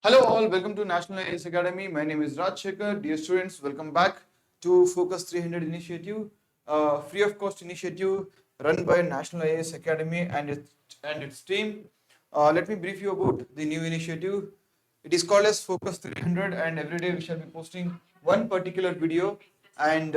Hello all, welcome to National IAS Academy. My name is Raj Shekhar. Dear students, welcome back to Focus 300 initiative, free of cost initiative run by National IAS Academy and its team. Let me brief you about the new initiative. It is called as Focus 300 and every day we shall be posting one particular video and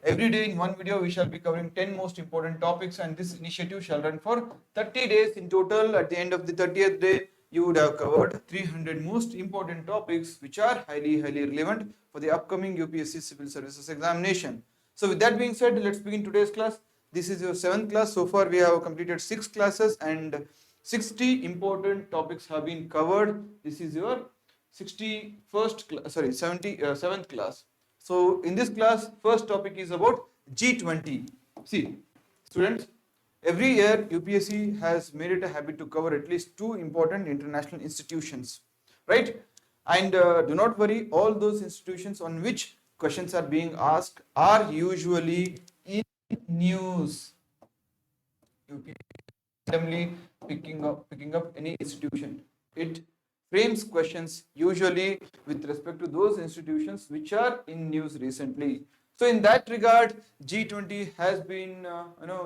every day in one video we shall be covering 10 most important topics and this initiative shall run for 30 days in total. At the end of the 30th day, you would have covered 300 most important topics which are highly relevant for the upcoming UPSC Civil Services examination. So with that being said, let's begin today's class. This is your 7th class. So far we have completed 6 classes and 60 important topics have been covered. This is your 7th class. So in this class, first topic is about G20. See, students, every year UPSC has made it a habit to cover at least 2 important international institutions, right? And do not worry, all those institutions on which questions are being asked are usually in news. Randomly picking up any institution. It frames questions usually with respect to those institutions which are in news recently. So in that regard, G20 has been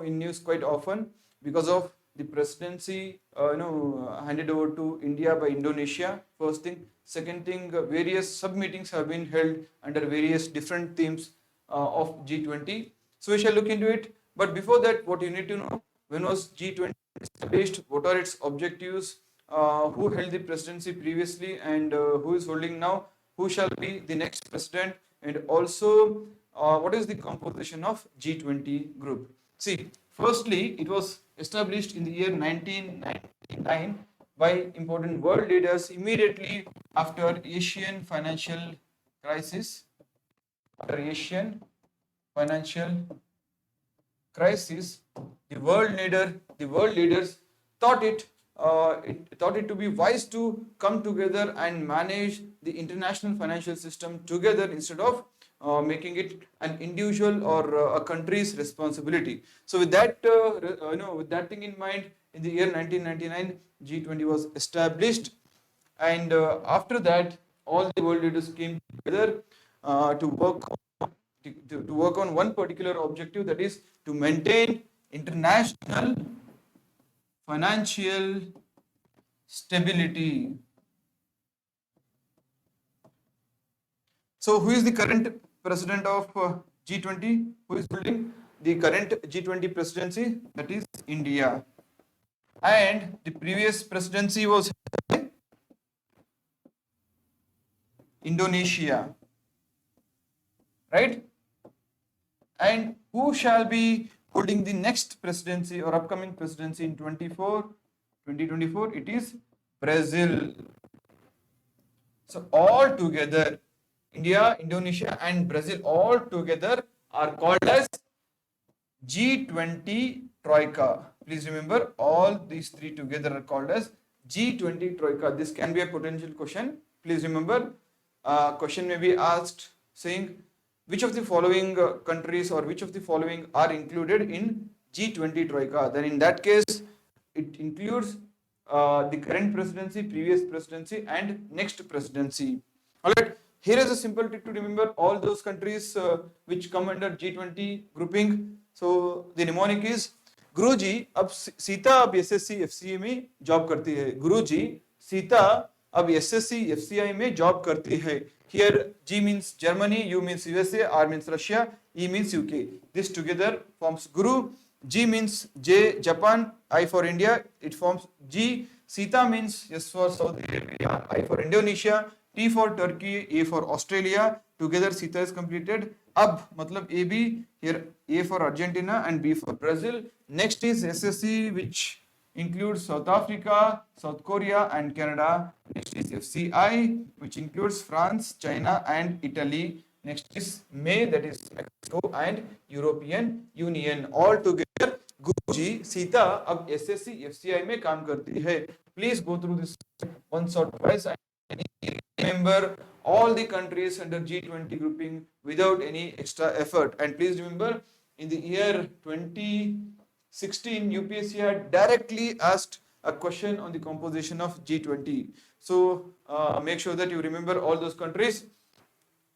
in news quite often because of the presidency handed over to India by Indonesia. First thing. Second thing, various sub meetings have been held under various different themes of G20. So we shall look into it. But before that, what you need to know, when was G20 established, what are its objectives, who held the presidency previously and who is holding now, who shall be the next president, and also what is the composition of G20 group. See, firstly, it was established in the year 1999 by important world leaders immediately after Asian financial crisis. After Asian financial crisis, the world leaders thought it to be wise to come together and manage the international financial system together instead of making it an individual or a country's responsibility. So with that with that thing in mind, in the year 1999, G20 was established, and after that, all the world leaders came together to work on one particular objective, that is to maintain international financial stability. So who is the current president of G20? Who is holding the current G20 presidency? That is India. And the previous presidency was Indonesia. Right? And who shall be holding the next presidency or upcoming presidency in 2024? It is Brazil. So all together, India, Indonesia and Brazil all together are called as G20 Troika. Please remember, all these three together are called as G20 Troika. This can be a potential question. Please remember, question may be asked saying, which of the following countries or which of the following are included in G20 Troika? Then in that case, it includes the current presidency, previous presidency and next presidency. Alright, here is a simple trick to remember all those countries which come under G20 grouping. So the mnemonic is, गुरुजी अब सीता अब SSC FCA में job करती है. गुरुजी सीता अब SSC FCI में job करती है. Here G means Germany, U means USA, R means Russia, E means UK. This together forms Guru. G means J Japan, I for India, it forms G. Sita means S for Saudi Arabia, I for Indonesia, T for Turkey, A for Australia. Together Sita is completed. Ab matlab AB, here A for Argentina and B for Brazil. Next is SSC, which includes South Africa, South Korea and Canada. Next is FCI, which includes France, China and Italy. Next is MAY, that is Mexico and European Union. All together, Guruji, Sita, अब SSC, FCI में काम करती है. Please go through this once or twice and remember all the countries under G20 grouping without any extra effort. And please remember, in the year 2016, UPSC had directly asked a question on the composition of G20. So make sure that you remember all those countries.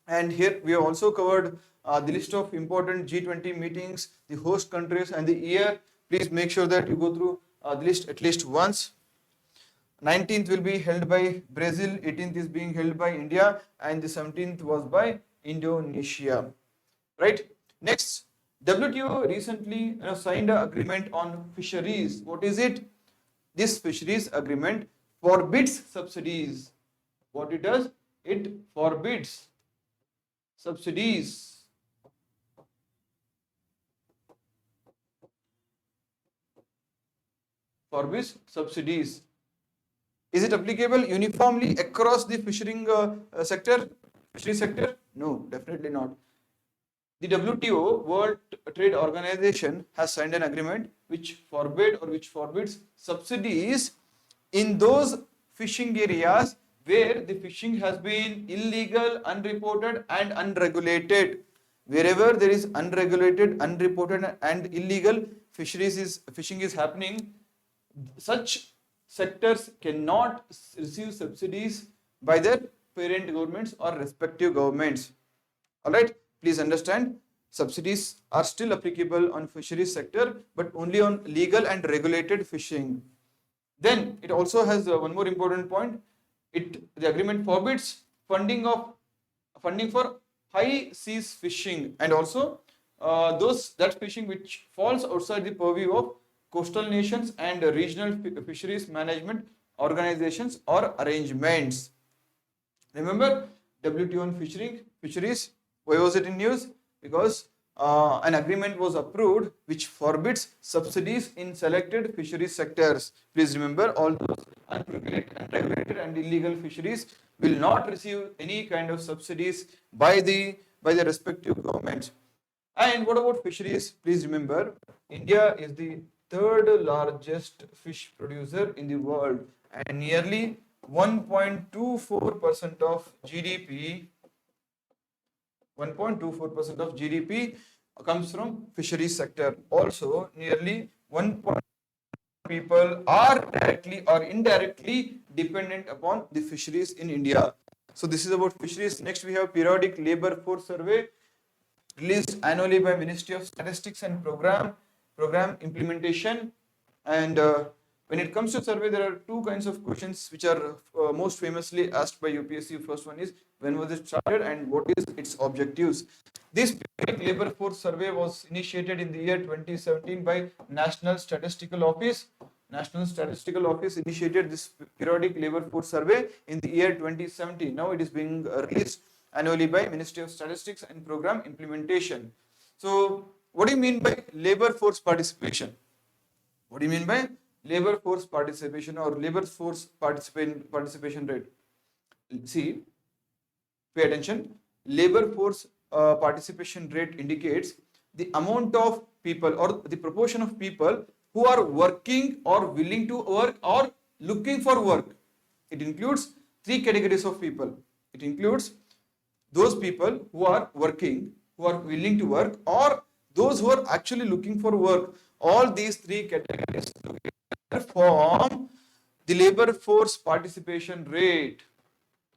And here we have also covered the list of important G20 meetings, the host countries and the year. Please make sure that you go through the list at least once. 19th will be held by Brazil, 18th is being held by India, and the 17th was by Indonesia. Right? Next, WTO recently signed an agreement on fisheries. What is it? This fisheries agreement forbids subsidies. What it does? It forbids subsidies. Forbids subsidies. Is it applicable uniformly across the fishing sector? Fishery sector? No, definitely not. The WTO, World Trade Organization, has signed an agreement which forbids subsidies in those fishing areas where the fishing has been illegal, unreported and unregulated. Wherever there is unregulated, unreported and illegal fishing is happening, such sectors cannot receive subsidies by their parent governments or respective governments. Alright, please understand, subsidies are still applicable on fisheries sector but only on legal and regulated fishing. Then it also has one more important point. The agreement forbids funding for high seas fishing and also that fishing which falls outside the purview of coastal nations and regional fisheries management organizations or arrangements. Remember WTO on fisheries. Why was it in news? Because an agreement was approved which forbids subsidies in selected fisheries sectors. Please remember, all those unregulated and illegal fisheries will not receive any kind of subsidies by the respective governments. And what about fisheries? Please remember, India is the third largest fish producer in the world and nearly 1.24% of GDP. 1.24% of GDP comes from fisheries sector. Also, nearly 1. People are directly or indirectly dependent upon the fisheries in India. So this is about fisheries. Next, we have periodic labor force survey released annually by Ministry of Statistics and Program Implementation. And when it comes to survey, there are two kinds of questions which are most famously asked by UPSC. First one is, when was it started and what is its objectives? This periodic labor force survey was initiated in the year 2017 by National Statistical Office. National Statistical Office initiated this periodic labor force survey in the year 2017. Now it is being released annually by Ministry of Statistics and Program Implementation. So what do you mean by labor force participation? What do you mean by labor force participation or labor force participation rate? See, pay attention. Labor force participation rate indicates the amount of people or the proportion of people who are working or willing to work or looking for work. It includes three categories of people. It includes those people who are working, who are willing to work, or those who are actually looking for work. All these three categories together form the labor force participation rate.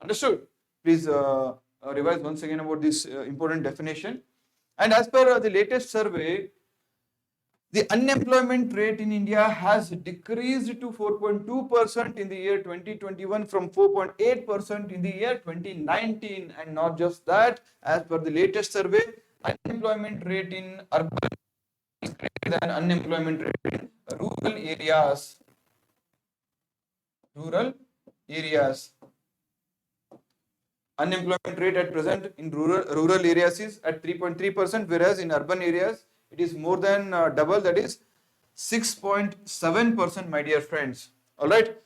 Understood? Please revise once again about this important definition. And as per the latest survey, the unemployment rate in India has decreased to 4.2% in the year 2021 from 4.8% in the year 2019. And not just that, as per the latest survey, unemployment rate in urban is greater than unemployment rate in rural areas. Unemployment rate at present in rural areas is at 3.3%, whereas in urban areas it is more than double, that is 6.7%, my dear friends. All right.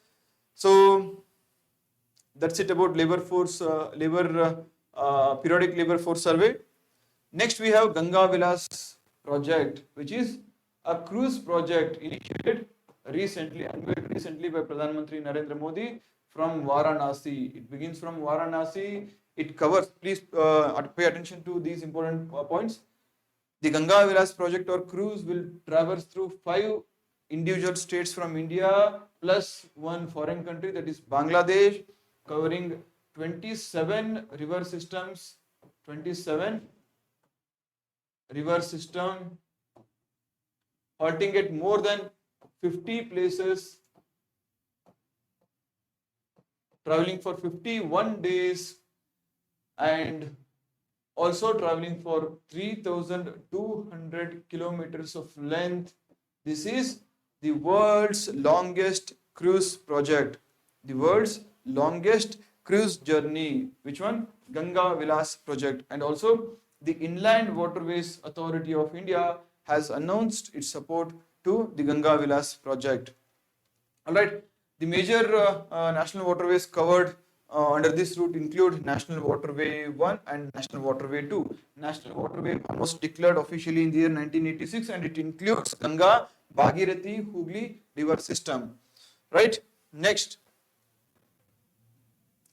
So that's it about periodic labor force survey. Next, we have Ganga Vilas project, which is a cruise project initiated unveiled recently by Pradhan Mantri Narendra Modi from Varanasi. It begins from Varanasi. It covers, please pay attention to these important points. The Ganga Vilas project or cruise will traverse through 5 individual states from India plus one foreign country, that is Bangladesh, covering 27 river systems, 27 river system, halting at more than 50 places, traveling for 51 days, and also traveling for 3,200 kilometers of length. This is the world's longest cruise project, the world's longest cruise journey. Which one? Ganga Vilas project. And also the Inland Waterways Authority of India has announced its support to the Ganga Vilas project. All right, the major national waterways covered under this route include National Waterway 1 and National Waterway 2. National Waterway 1 was declared officially in the year 1986 and it includes Ganga, Bhagirathi, Hooghly river system. Right? Next,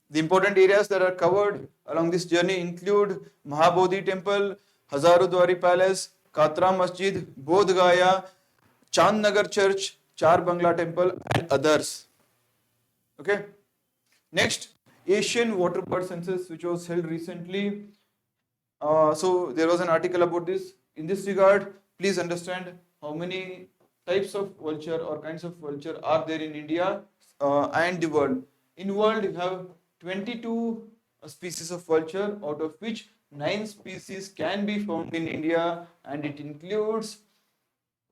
the important areas that are covered along this journey include Mahabodhi Temple, Hazarudwari Palace, Katra Masjid, Bodh Gaya, Chandnagar Church, Char Bangla Temple, and others. Okay. Next, Asian Waterbird Census, which was held recently. So there was an article about this. In this regard, please understand how many types of vulture or kinds of vulture are there in India and the world. In world, you have 22 species of vulture, out of which 9 species can be found in India, and it includes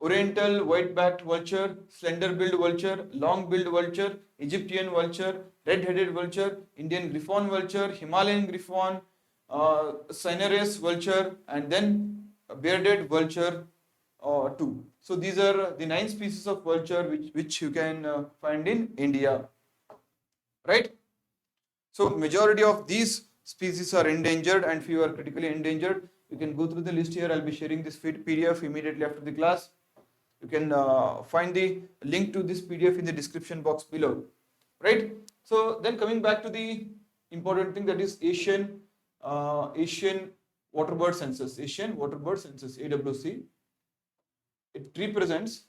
Oriental white-backed vulture, slender-billed vulture, long-billed vulture, Egyptian vulture, red-headed vulture, Indian griffon vulture, Himalayan griffon, cinereous vulture, and then bearded vulture too. So these are the 9 species of vulture which you can find in India, right? So majority of these species are endangered and few are critically endangered. You can go through the list here. I'll be sharing this PDF immediately after the class. You can find the link to this PDF in the description box below, right? So then coming back to the important thing, that is Asian Waterbird Census, AWC. It represents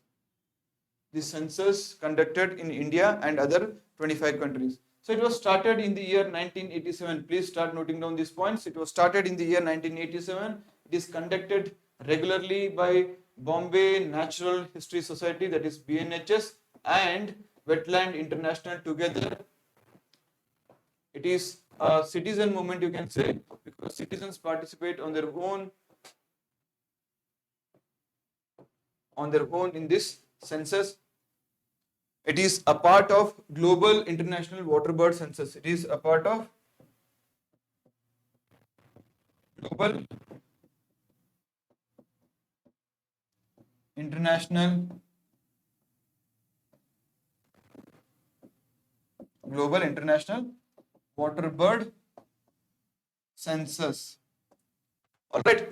the census conducted in India and other 25 countries. So it was started in the year 1987. Please start noting down these points. It was started in the year 1987. It is conducted regularly by Bombay Natural History Society, that is BNHS, and Wetland International together. It is a citizen movement, you can say, because citizens participate on their own in this census. It is a part of Global International Waterbird Census. It is a part of Global International Waterbird Census. All right.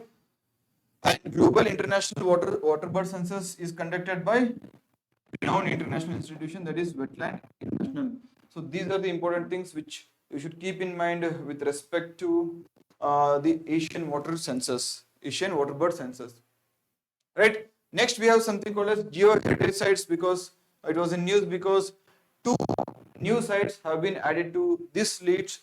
And Global International Waterbird Census is conducted by renowned international institution, that is Wetland International. So these are the important things which you should keep in mind with respect to the Asian Waterbird Census. Right. Next, we have something called as Geo-heritage sites, because it was in news because 2 new sites have been added to this list.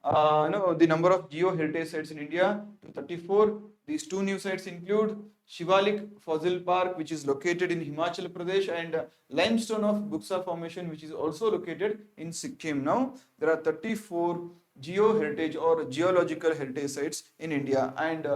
The number of Geo-heritage sites in India to 34. These 2 new sites include Shivalik Fossil Park, which is located in Himachal Pradesh, and limestone of Buksa Formation, which is also located in Sikkim. Now, there are 34 Geo-heritage or geological heritage sites in India, and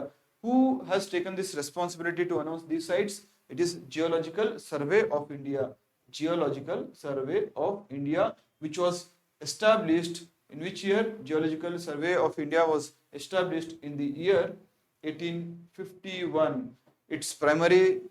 who has taken this responsibility to announce these sites? It is Geological Survey of India. Geological Survey of India, which was established in which year? Geological Survey of India was established in the year 1851. Its primarily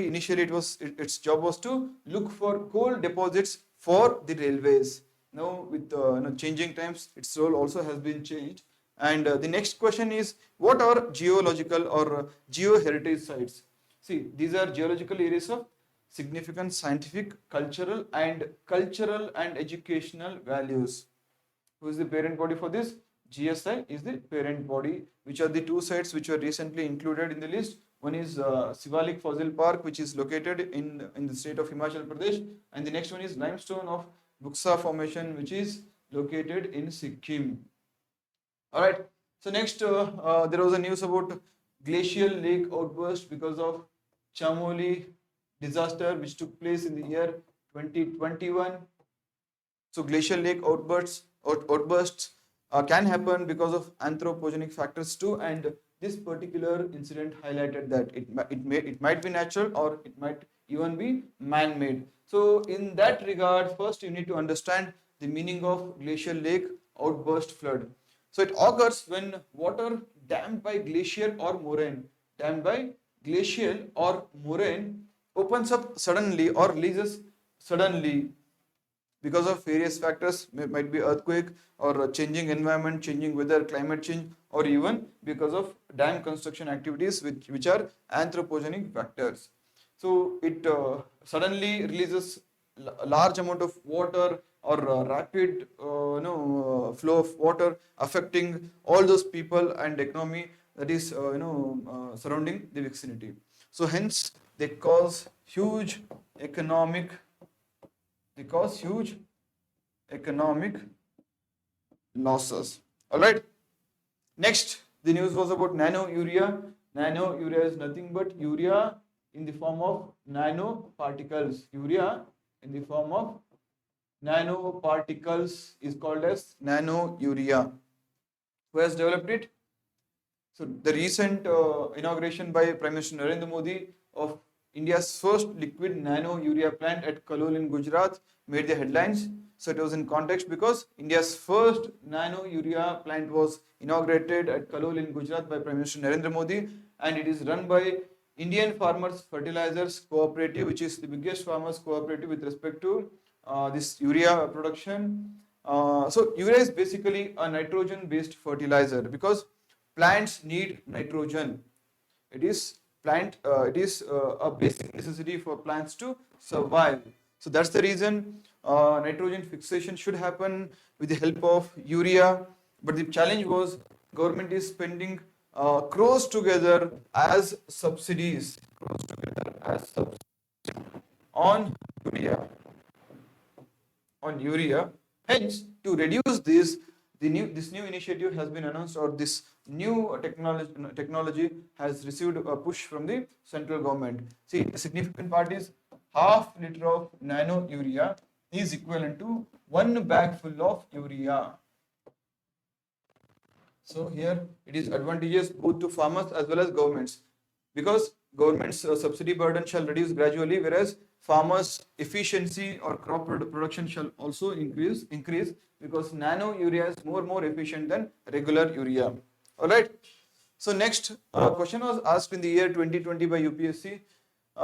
initially its job was to look for coal deposits for the railways. Now with changing times, its role also has been changed. And the next question is, what are geological or geo-heritage sites? See, these are geological areas of significant scientific, cultural and educational values. Who is the parent body for this? GSI is the parent body. Which are the 2 sites which were recently included in the list? One is Sivalik Fossil Park, which is located in the state of Himachal Pradesh, and the next one is limestone of Buksa Formation, which is located in Sikkim. All right. So next, there was a news about glacial lake outburst because of Chamoli disaster, which took place in the year 2021. So glacial lake outbursts can happen because of anthropogenic factors too, and this particular incident highlighted that it might be natural or it might even be man-made. So in that regard, first you need to understand the meaning of glacial lake outburst flood. So it occurs when water dammed by glacier or moraine, dammed by glacial or moraine, opens up suddenly or releases suddenly because of various factors, might be earthquake or changing environment, changing weather, climate change, or even because of dam construction activities which are anthropogenic factors. So it suddenly releases a large amount of water or rapid flow of water affecting all those people and economy that is surrounding the vicinity. So hence they cause huge economic economic losses. All right. Next, the news was about nano urea. Nano urea is nothing but urea in the form of nanoparticles. Urea in the form of nanoparticles is called as nano urea. Who has developed it? So the recent inauguration by Prime Minister Narendra Modi of India's first liquid nano urea plant at Kalol in Gujarat made the headlines. So it was in context because India's first nano urea plant was inaugurated at Kalol in Gujarat by Prime Minister Narendra Modi, and it is run by Indian Farmers Fertilizers Cooperative, which is the biggest farmers cooperative with respect to this urea production. So urea is basically a nitrogen based fertilizer because plants need nitrogen. It is a basic necessity for plants to survive. So that's the reason nitrogen fixation should happen with the help of urea. But the challenge was government is spending crores together as subsidies, on urea on urea. Hence, to reduce this, this new initiative has been announced, or this new technology has received a push from the central government. See, the significant part is half liter of nano urea is equivalent to 1 bag full of urea. So here it is advantageous both to farmers as well as governments, because government's subsidy burden shall reduce gradually, whereas farmers' efficiency or crop production shall also increase because nano urea is more efficient than regular urea. All right. So next question was asked in the year 2020 by UPSC.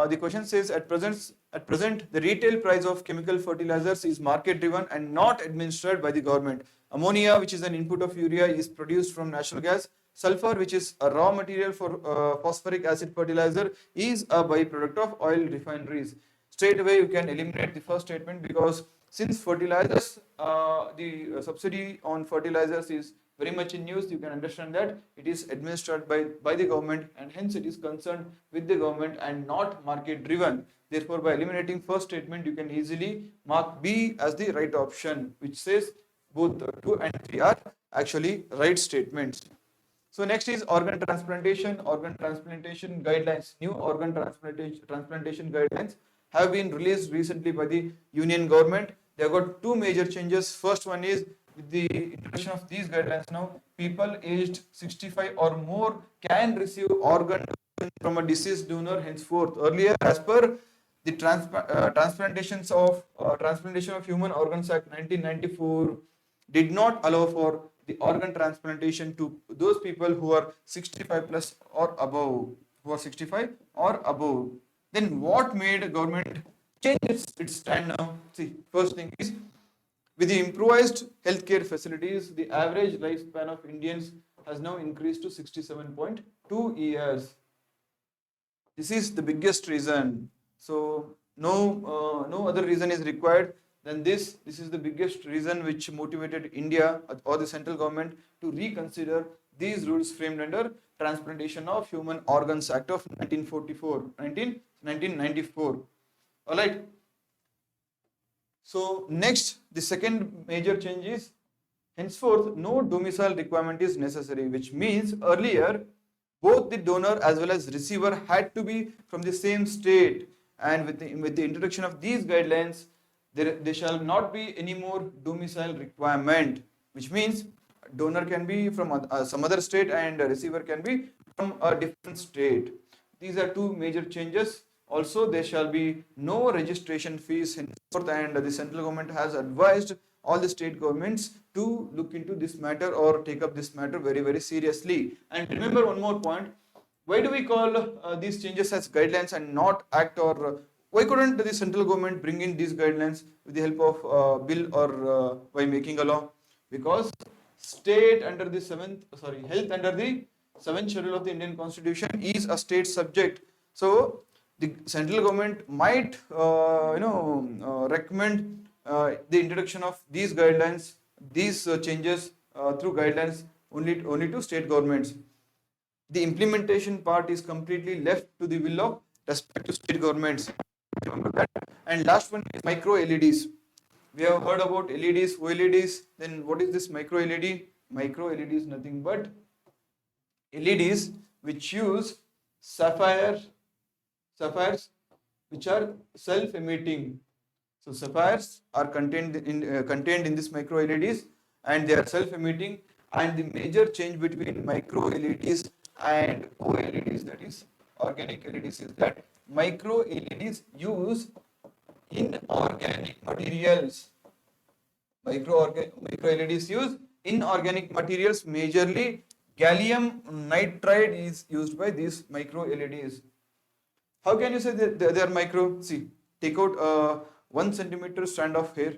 The question says, at present, the retail price of chemical fertilizers is market driven and not administered by the government. Ammonia, which is an input of urea, is produced from natural gas. Sulfur, which is a raw material for phosphoric acid fertilizer, is a byproduct of oil refineries. Straight away, you can eliminate the first statement, because since fertilizers, the subsidy on fertilizers is very much in use, you can understand that it is administered by the government, and hence it is concerned with the government and not market driven. Therefore, by eliminating first statement, you can easily mark B as the right option, which says both 2 and 3 are actually right statements. So next is organ transplantation guidelines. New organ transplantation guidelines have been released recently by the union government. They have got 2 major changes. First one is, with the introduction of these guidelines now, people aged 65 or more can receive organ from a deceased donor henceforth. Earlier, as per the Transplantation of Human Organs Act 1994, did not allow for the organ transplantation to those people who are 65 plus or above. Then what made government change its stand now? See, first thing is, with the improvised healthcare facilities, the average lifespan of Indians has now increased to 67.2 years. This is the biggest reason. So no other reason is required than this. This is the biggest reason which motivated India or the central government to reconsider these rules framed under Transplantation of Human Organs Act of 1994. All right. So next, the second major change is henceforth no domicile requirement is necessary, which means earlier both the donor as well as receiver had to be from the same state, and with the introduction of these guidelines, there shall not be any more domicile requirement, which means donor can be from some other state and a receiver can be from a different state. These are two major changes. Also, there shall be no registration fees henceforth, and the central government has advised all the state governments to look into this matter or take up this matter very, very seriously. And remember one more point. Why do we call these changes as guidelines and not act, or why couldn't the central government bring in these guidelines with the help of bill or by making a law? Because state under the health under the 7th schedule of the Indian Constitution is a state subject. So the central government might recommend the introduction of these guidelines, these changes through guidelines only to state governments. The implementation part is completely left to the will of respective state governments. Remember that. And last one is micro LEDs. We have heard about LEDs, OLEDs. Then what is this micro LED? Micro LED is nothing but LEDs which use sapphires which are self-emitting. So sapphires are contained in this micro LEDs, and they are self-emitting. And the major change between micro LEDs and OLEDs, that is organic LEDs, is that micro LEDs use inorganic materials. Micro LEDs use inorganic materials, majorly gallium nitride is used by these micro LEDs. How can you say that they are micro? See, take out 1 centimeter strand of hair,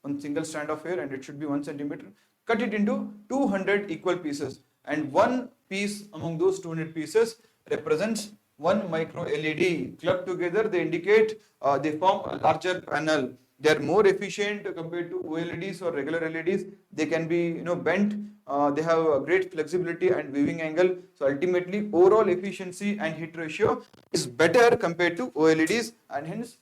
one single strand of hair, and it should be 1 centimeter. Cut it into 200 equal pieces, and one piece among those 200 pieces represents one micro LED. Clubbed together, they indicate they form a larger panel. They are more efficient compared to OLEDs or regular LEDs. They can be bent. They have a great flexibility and viewing angle. So ultimately, overall efficiency and hit ratio is better compared to OLEDs, and hence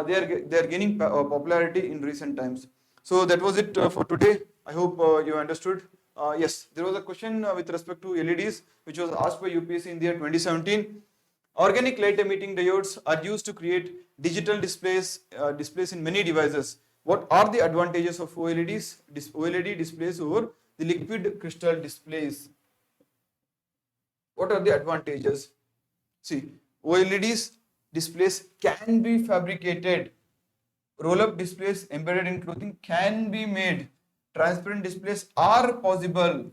they are gaining popularity in recent times. So that was it for today. I hope you understood. Yes, there was a question with respect to LEDs which was asked by UPSC in the year 2017. Organic light emitting diodes are used to create digital displays in many devices. What are the advantages of OLED displays over the liquid crystal displays? What are the advantages? See, OLED displays can be fabricated. Roll-up displays embedded in clothing can be made. Transparent displays are possible.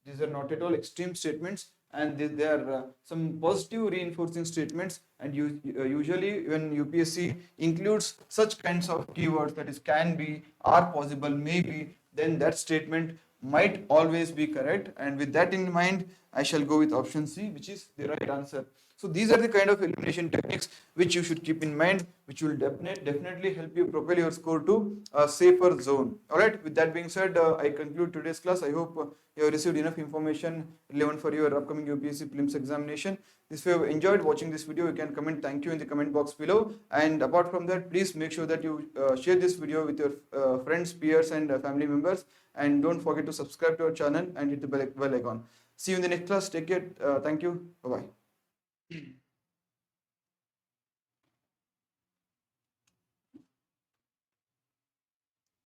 These are not at all extreme statements, and they are some positive reinforcing statements. And usually when UPSC includes such kinds of keywords, that is can be, are possible, maybe, then that statement might always be correct. And with that in mind, I shall go with option C, which is the right answer. So these are the kind of elimination techniques which you should keep in mind, which will definitely help you propel your score to a safer zone. Alright, with that being said, I conclude today's class. I hope you have received enough information relevant for your upcoming UPSC Prelims examination. If you have enjoyed watching this video, you can comment thank you in the comment box below. And apart from that, please make sure that you share this video with your friends, peers and family members. And don't forget to subscribe to our channel and hit the bell icon. See you in the next class. Take care. Thank you. Bye-bye.